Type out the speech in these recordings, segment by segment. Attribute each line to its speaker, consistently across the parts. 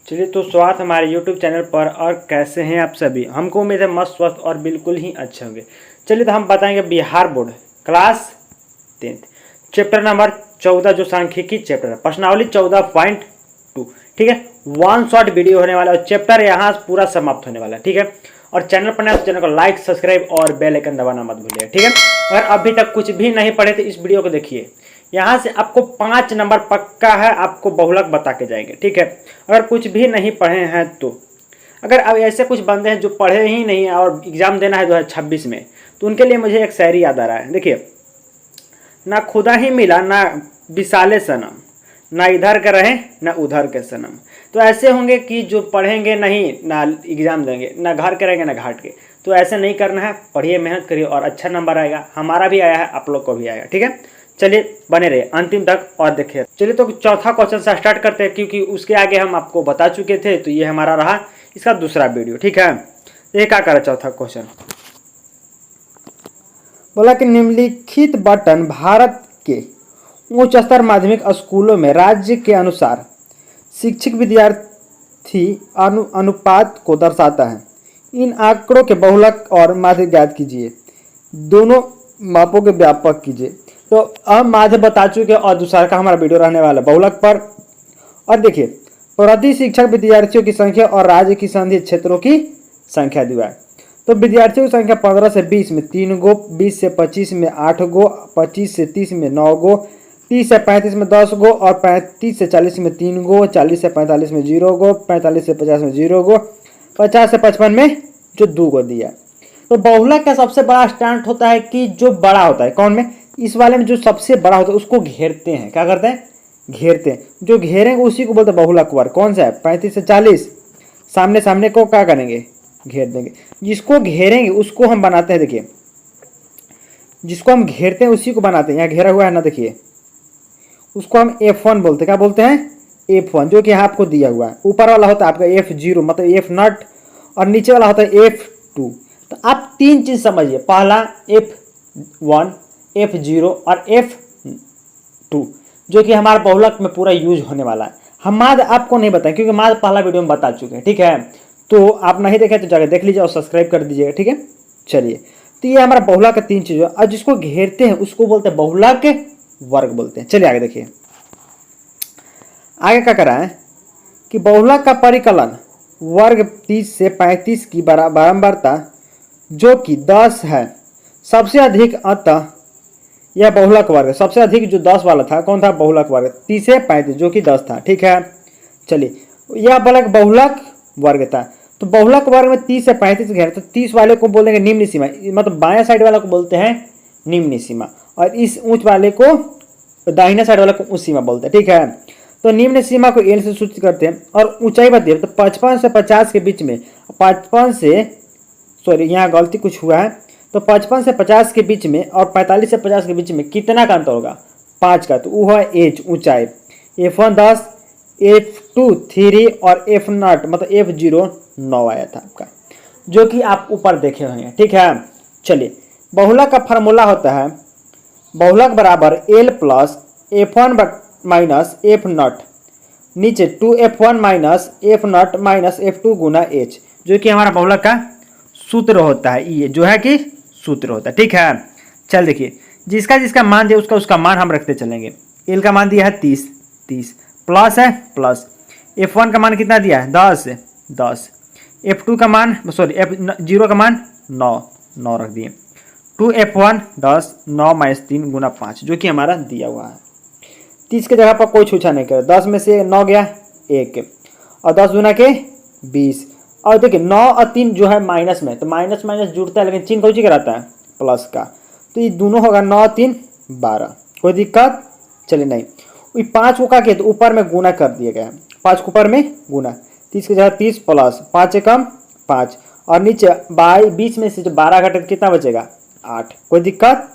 Speaker 1: चलिए तो स्वागत हमारे YouTube चैनल पर। और कैसे हैं आप सभी? हमको उम्मीद है मस्त स्वस्थ और बिल्कुल ही अच्छे होंगे। चलिए तो हम बताएंगे Bihar board class 10 chapter number 14 जो सांख्यिकी चैप्टर है, प्रश्नावली 14.2। ठीक है, वन शॉट वीडियो होने वाला है और चैप्टर यहाँ पूरा समाप्त होने वाला है। ठीक है, और चैनल पर नए चैनल को लाइक सब्सक्राइब और बेल आइकन दबाना मत भूलिए। ठीक है, अगर अभी तक कुछ भी नहीं पढ़े तो इस वीडियो को देखिए। यहाँ से आपको 5 नंबर पक्का है, आपको बहुलक बता के जाएंगे। ठीक है, अगर कुछ भी नहीं पढ़े हैं तो, अगर अब ऐसे कुछ बंदे हैं जो पढ़े ही नहीं और एग्जाम देना है 2026 में, तो उनके लिए मुझे एक शायरी याद आ रहा है। देखिए, ना खुदा ही मिला ना विशाले सनम, ना इधर के रहे ना उधर के सनम। तो ऐसे होंगे कि जो पढ़ेंगे नहीं, ना एग्जाम देंगे, ना घर के रहेंगे ना घाट के। तो ऐसे नहीं करना है, पढ़िए, मेहनत करिए और अच्छा नंबर आएगा। हमारा भी आया है, आप लोग को भी आएगा। ठीक है, चलिए बने रहिए अंतिम तक और देखिए। चलिए तो चौथा क्वेश्चन से स्टार्ट करते हैं, क्योंकि उसके आगे हम आपको बता चुके थे, तो ये हमारा रहा इसका दूसरा वीडियो। ठीक है, ये क्या करा चौथा क्वेश्चन, बोला कि निम्नलिखित बटन भारत के उच्च स्तर माध्यमिक स्कूलों में राज्य के अनुसार शिक्षक विद्यार्थी अनुपात को दर्शाता है। इन आंकड़ों के बहुलक और माध्य ज्ञात कीजिए, दोनों मापों के व्यापक कीजिए। तो हम माध्य बता चुके और दूसरा का हमारा वीडियो रहने वाला बहुलक पर। और देखिए, प्रति शिक्षक विद्यार्थियों की संख्या और राज्य की संधि क्षेत्रों की संख्या दिया है। तो विद्यार्थियों की संख्या 15 से 20 में 3 गो, 20 से 25 में 8 गो, 25 से 30 में 9 गो, 30 से 35 में 10 गो और 35 से 40 में 3 गो, 40 से 45 में 0 गो, 45 से 50 में 0 गो, 50 से 55 में जो 2 गो दिया। तो बहुलक का सबसे बड़ा स्टैंड होता है कि जो बड़ा होता है, कौन में, इस वाले में जो सबसे बड़ा होता है उसको घेरते हैं। क्या करते हैं? घेरते हैं। जो घेरेंगे उसी को बोलते हैं बहुलक वर्ग। कौन सा है? 35 से 40 सामने सामने को क्या करेंगे? घेर देंगे। जिसको घेरेंगे उसको हम बनाते हैं, देखिए, जिसको हम घेरते हैं उसी को बनाते हैं। यहाँ घेरा हुआ है ना, देखिए, उसको हम F1 बोलते हैं। क्या बोलते हैं? F1, जो कि यहाँ आपको दिया हुआ है। ऊपर वाला होता है आपका F0 मतलब F0 और नीचे वाला होता है F2। तो आप 3 चीज समझिए, पहला F1, F0 और F2, जो कि हमारे बहुलक में पूरा यूज होने वाला है। हम माध्य आपको नहीं बताएं क्योंकि माध्य पहला वीडियो में बता चुके हैं। ठीक है, तो आप नहीं देखे तो जाकर देख लीजिए और सब्सक्राइब कर दीजिएगा। ठीक है, चलिए, तो ये हमारा बहुलक का 3 चीज है और जिसको घेरते हैं उसको बोलते हैं बहुलक वर्ग बोलते हैं। चलिए आगे देखिए, आगे क्या करा है कि बहुलक का परिकलन वर्ग 30 से 35 की बारंबारता जो कि 10 है, सबसे अधिक, अतः यह बहुलक वर्ग। सबसे अधिक जो 10 वाला था, कौन था? बहुलक वर्ग। 30 से 35 जो कि 10 था। ठीक है, चलिए, यह बहुलक वर्ग था। तो बहुलक वर्ग में 30 से 35 घेर, तो 30 वाले को बोलेंगे निम्न सीमा, मतलब बायां साइड वाला को बोलते हैं निम्न सीमा, और इस ऊंच वाले को, दाहिना साइड वाले को उच्च सीमा बोलते हैं। ठीक है, तो निम्न सीमा को एल से सूचित करते हैं और ऊंचाई बताइए। तो 55 से 50 के बीच में, 55 से, सॉरी यहाँ गलती कुछ हुआ है, तो 55 से 50 के बीच में और 45 से 50 के बीच में कितना का अंतर होगा? 5 का। तो वो है एच, ऊंचाई। F1 10, F2 3 और F0 मतलब F0 9 आया था आपका, जो कि आप ऊपर देखे हुए हैं। ठीक है, चलिए, बहुलक का फार्मूला होता है बहुलक बराबर L plus F1 minus F0 नीचे 2F1 minus F0 minus F2 गुना H, जो कि हमारा बहुलक का सूत्र होता है। ये जो है कि सूत्र होता है। ठीक है, चल देखिए, जिसका जिसका मान दिया उसका उसका मान हम रखते चलेंगे। एल का मान दिया है 30, 30 प्लस है प्लस, F1 का मान कितना दिया है? 10, 10, F2 का मान, सॉरी F0 का मान 9, 9 रख दिए। 2F1 10, 9 माइनस 3 गुना 5, जो कि हमारा दिया हुआ है। 30 के जगह पर कोई छूछा नहीं करे, 10 में से 9 गया 1 और 10 गुना के 20। और देखिए 9 और 3 जो है माइनस में, तो माइनस माइनस जुड़ता है लेकिन चिन्ह कौन सी कराता है? प्लस का। तो ये दोनों होगा 9 3 12, कोई दिक्कत? चलिए नहीं, 5 को का किया तो ऊपर में गुना कर दिया गया, 5 को ऊपर में गुना, 30 की जगह 30 प्लस 5 कम 5 और नीचे 20 में से जो 12 घटे तो कितना बचेगा? 8, कोई दिक्कत?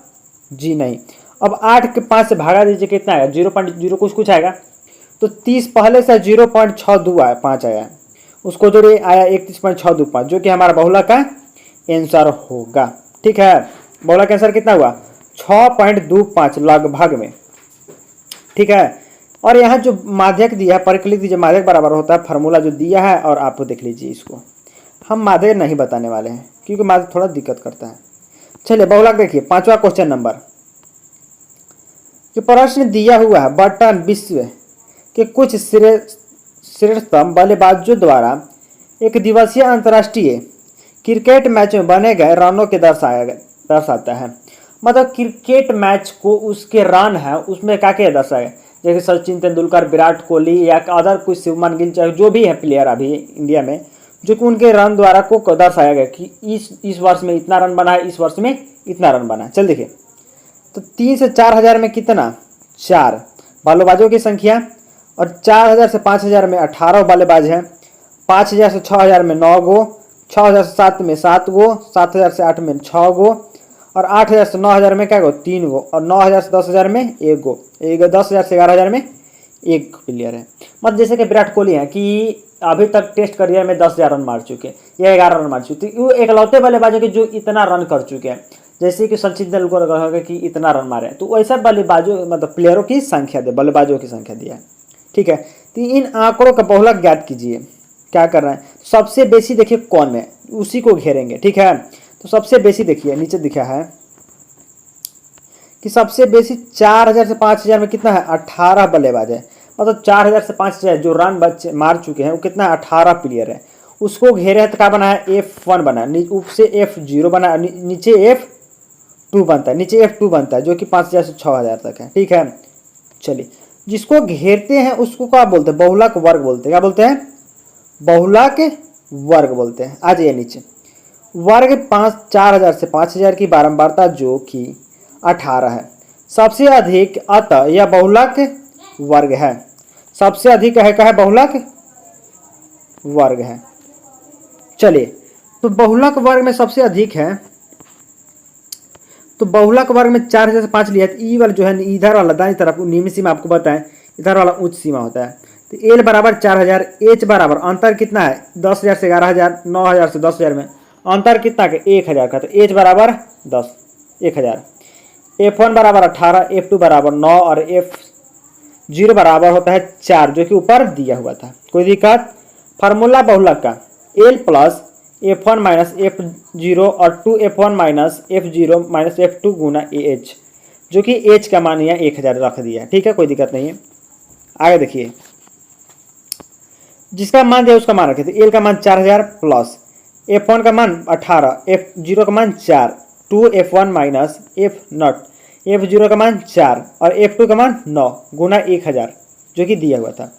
Speaker 1: जी नहीं। अब 8 के 5 से भागा दीजिए, कितना आएगा? 0.0 कुछ आएगा। तो 30 पहले से 0.62 आया, 5 आया, उसको जो आया 31.625, जो कि हमारा बहुलक का आंसर होगा। ठीक है, बहुलक का आंसर कितना हुआ? 6.25 लगभग में। ठीक है, और यहाँ जो माध्यक दिया है परिकलित जो माध्यक बराबर होता है फार्मूला जो दिया है, और आप देख लीजिए इसको। हम माध्यक नहीं बताने वाले हैं क्योंकि माध्यक थोड़ा दिक्कत करता है। चलिए बहुलक देखिए, 5वां क्वेश्चन नंबर कि प्रश्न दिया हुआ है बर्तन विश्व के कुछ शीर्षतम बल्लेबाजों द्वारा एक दिवसीय अंतर्राष्ट्रीय क्रिकेट मैच में बने गए रनों के दर्शाता है। मतलब क्रिकेट मैच को उसके रन है उसमें क्या क्या दर्शाएगा, जैसे सचिन तेंदुलकर, विराट कोहली या अदर कुछ शुभमन गिल, चाहे जो भी है प्लेयर अभी इंडिया में, जो कि उनके रन द्वारा को दर्शाया गया कि इस वर्ष में इतना रन बना है, इस वर्ष में इतना रन बना है। चल देखिए, तो 3 से 4,000 में कितना, 4 बल्लेबाजों की संख्या, और 4,000 से 5,000 में 18 बल्लेबाज हैं, 5,000 से 6,000 में 9 गो, 6,000 से 7 में 7 गो, 7,000 से 8 में 6 गो, और 8,000 से 9,000 में क्या गो, 3 गो, और 9,000 से 10,000 में 1 गो, 10,000 से 11,000 में 1 प्लेयर है। मतलब जैसे कि विराट कोहली है कि अभी तक टेस्ट करियर में 10,000 रन मार चुके या 11 रन मार चुके, वो एकलौते बल्लेबाजों के जो इतना रन कर चुके हैं, जैसे कि सचिन तेंदुलकर होगा कि इतना रन मारे, तो वैसा बल्लेबाजों मतलब प्लेयरों की संख्या दे, बल्लेबाजों की संख्या दिया है। ठीक है, तो इन आंकड़ों का बहुलक ज्ञात कीजिए। क्या कर रहे हैं, सबसे बेसी देखिए कौन है, उसी को घेरेंगे। ठीक है, तो सबसे बेसी देखिए नीचे दिखा है कि सबसे बेसी 4,000 से 5,000 में कितना है, 18 बल्लेबाज है। मतलब 4,000 से 5,000 जो रन बच्चे मार चुके हैं वो कितना है, 18 प्लेयर है। उसको घेरे है तो क्या बना है, F1 बना है, ऊपर से F0 बना है, नीचे F2 बनता है, नीचे F2 बनता है, जो कि 5,000 से 6,000 तक है। ठीक है, चलिए, जिसको घेरते हैं उसको क्या बोलते हैं, बहुलक वर्ग बोलते हैं। क्या बोलते हैं, बहुलक वर्ग बोलते हैं। आ जाइए नीचे, वर्ग 4,000 से 5,000 की बारंबारता जो कि 18 है, सबसे अधिक, अतः यह बहुलक वर्ग है। सबसे अधिक है क्या है, बहुलक वर्ग है। चलिए, तो बहुलक वर्ग में सबसे अधिक है, तो बहुलक वर्ग में 4,000 से 5 लिया है, तो ई वाला जो है इधर वाला दाईं तरफ निम्न सीमा आपको बताएं, इधर वाला उच्च सीमा होता है। तो एल बराबर 4,000, एच बराबर अंतर कितना है, 10,000 से 11,000, 9,000 से 10,000 में अंतर कितना का, 1,000 का, तो एच बराबर 10, 1,000। F1 बराबर 18, F2 बराबर 9 और F0 बराबर होता है 4, जो कि ऊपर दिया हुआ था। कोई दिक्कत, फार्मूला बहुलक का L plus F1 minus F0 और 2F1 minus F0 minus F2 गुना AH, जो कि H का मान यहाँ 1,000 रख दिया। ठीक है, कोई दिक्कत नहीं है। आगे देखिए, जिसका मान दिया उसका मान रखे थे, L का मान 4,000 प्लस F1 का मान 18, F0 का मान 4, 2F1 माइनस F0, F0 का मान 4 और F2 का मान 9 गुना 1,000, जो कि दिया हुआ था।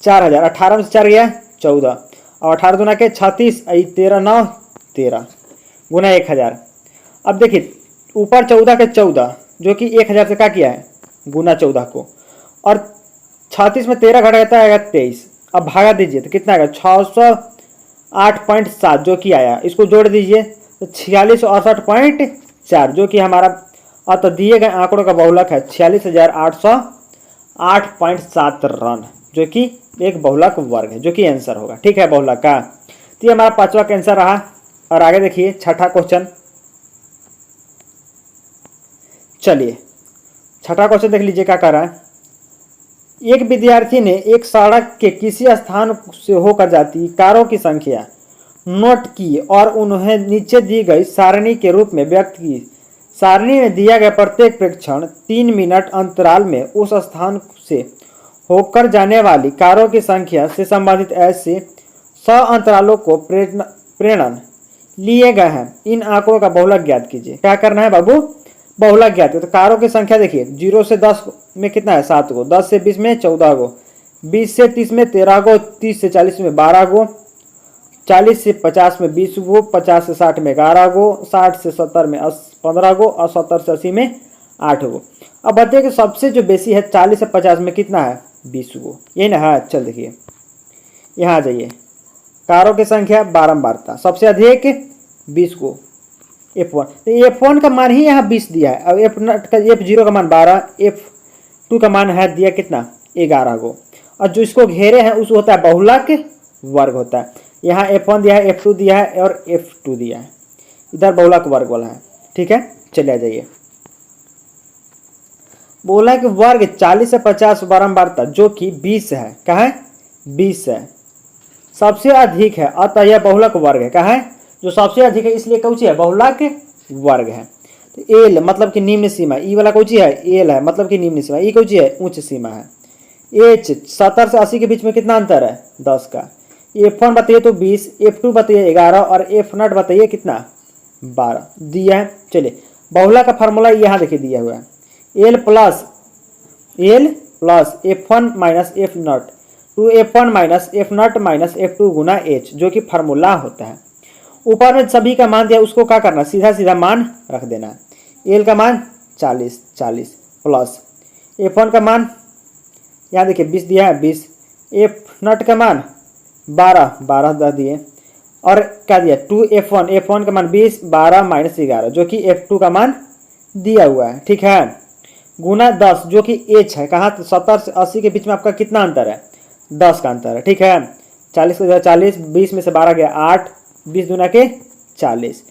Speaker 1: 4,000, 18 में से 4 गया 14, और 18 दुना के 36, 13 9 13 गुना 1,000। अब देखिए ऊपर 14 के 14, जो कि 1,000 से क्या किया है, गुना 14 को, और 36 में 13 घट जाता है 23। अब भागा दीजिए तो कितना आएगा, 608.7 जो कि आया, इसको जोड़ दीजिए तो 4668.4, जो कि हमारा तो दिए गए आंकड़ों का बहुलक है 46,808.7 रन, जो कि एक बहुलक वर्ग है, जो कि आंसर होगा। ठीक है, बहुलक का। तो ये हमारा 5वां का आंसर रहा। और आगे देखिए 6ठा क्वेश्चन। चलिए 6ठा क्वेश्चन देख लीजिए क्या कर रहा है। एक विद्यार्थी ने एक सड़क के किसी स्थान से होकर जाती कारों की संख्या नोट की और उन्हें नीचे दी गई सारणी के रूप में व्यक्त की। सारणी में दिया गया प्रत्येक प्रेक्षण 3 मिनट अंतराल में उस स्थान से होकर जाने वाली कारों की संख्या से संबंधित ऐसे 100 अंतरालों को प्रेरण लिए गए हैं। इन आंकड़ों का बहुलक ज्ञात कीजिए। क्या करना है बाबू, बहुलक ज्ञात कीजिए। तो कारों की संख्या देखिए 0 से 10 में कितना है, 7 गो, 10 से 20 में 14 गो, 20 से 30 में 13 गो, 30 से 40 में 12 गो, 40 से 50 में 20 गो, 50 से 60 में 11 गो, 60 से 70 में 15 गो और 70 से 80 में 8 गो। अब बताइए कि सबसे जो बेसी है 40 से 50 में कितना है, 20 गो, ये ना है। चल देखिए यहाँ आ जाइए, कारों की संख्या बारंबारता सबसे अधिक 20 गो, F1, तो F1 का मान ही यहाँ 20 दिया है। अब F0 का मान 12, F2 का मान है दिया कितना, 11 गो, और जो इसको घेरे हैं उस होता है बहुलक वर्ग होता है। यहाँ F1 दिया है, F2 दिया है और F2 दिया है, इधर बहुलक वर्ग वाला है। ठीक है, चले आ जाइए। बोला कि वर्ग 40 से 50 बारंबारता जो कि 20 है, क्या है 20 है, सबसे अधिक है, अतः यह बहुलक वर्ग है, क्या है जो सबसे अधिक है इसलिए कौची है बहुलक वर्ग है। तो एल मतलब कि निम्न सीमा, ई वाला कौची है एल है मतलब कि निम्न सीमा, ई कौची है उच्च सीमा है। एच 70 से 80 के बीच में कितना अंतर है 10 का। F1 बताइए तो 20, F2 बताइए 11 और F0 बताइए कितना 12 दिया है। चलिए बहुला का फार्मूला यहाँ देखिए दिया हुआ है, L plus F1 minus F0 2F1 minus F0 minus F2 गुना H जो कि फार्मूला होता है। ऊपर में सभी का मान दिया उसको क्या करना सीधा सीधा मान रख देना है। एल का मान 40 प्लस F1 का मान यहाँ देखिए 20 दिया है 20, F0 का मान 12 दे दिए और क्या दिया 2F1 का मान 20 12 माइनस 11 जो कि F2 का मान दिया हुआ है, ठीक है, गुना 10 जो कि H है, कहाँ 70 से 80 के बीच में आपका कितना अंतर है 10 का अंतर है, ठीक है। 40 का 40 20 में से 12 गया 8 20 दूना के 40,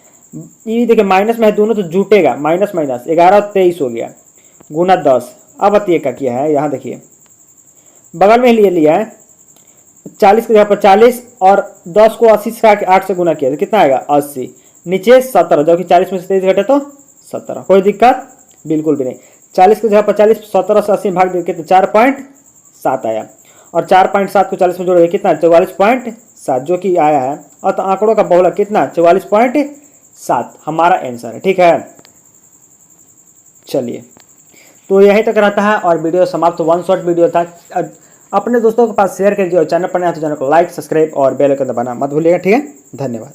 Speaker 1: ये देखिए माइनस में है दोनों तो जुटेगा, माइनस माइनस 11 23 हो गया गुना 10। अब बताइए क्या किया है, यहाँ देखिए बगल में लिया है 40 की जगह पर 40 और 10 को 80 से 8 से गुना किया तो कितना आएगा 80, नीचे 17 जबकि 40 में से 23 घटे तो 17, कोई दिक्कत बिल्कुल भी नहीं। 40 की जगह पर 40 17 से 80 भाग देके तो 4.7 आया और 4.7 को 40 में जोड़े कितना 44.7 जो कि आया है, और तो आंकड़ों का बहुलक कितना 44.7 हमारा आंसर है, ठीक है। चलिए तो यही तक रहता है और वीडियो समाप्त, वन शॉट वीडियो था। अपने दोस्तों के पास शेयर कीजिए और चैनल पर नया तो चैनल को लाइक सब्सक्राइब और बेल आइकन दबाना मत भूलिएगा, ठीक है, धन्यवाद।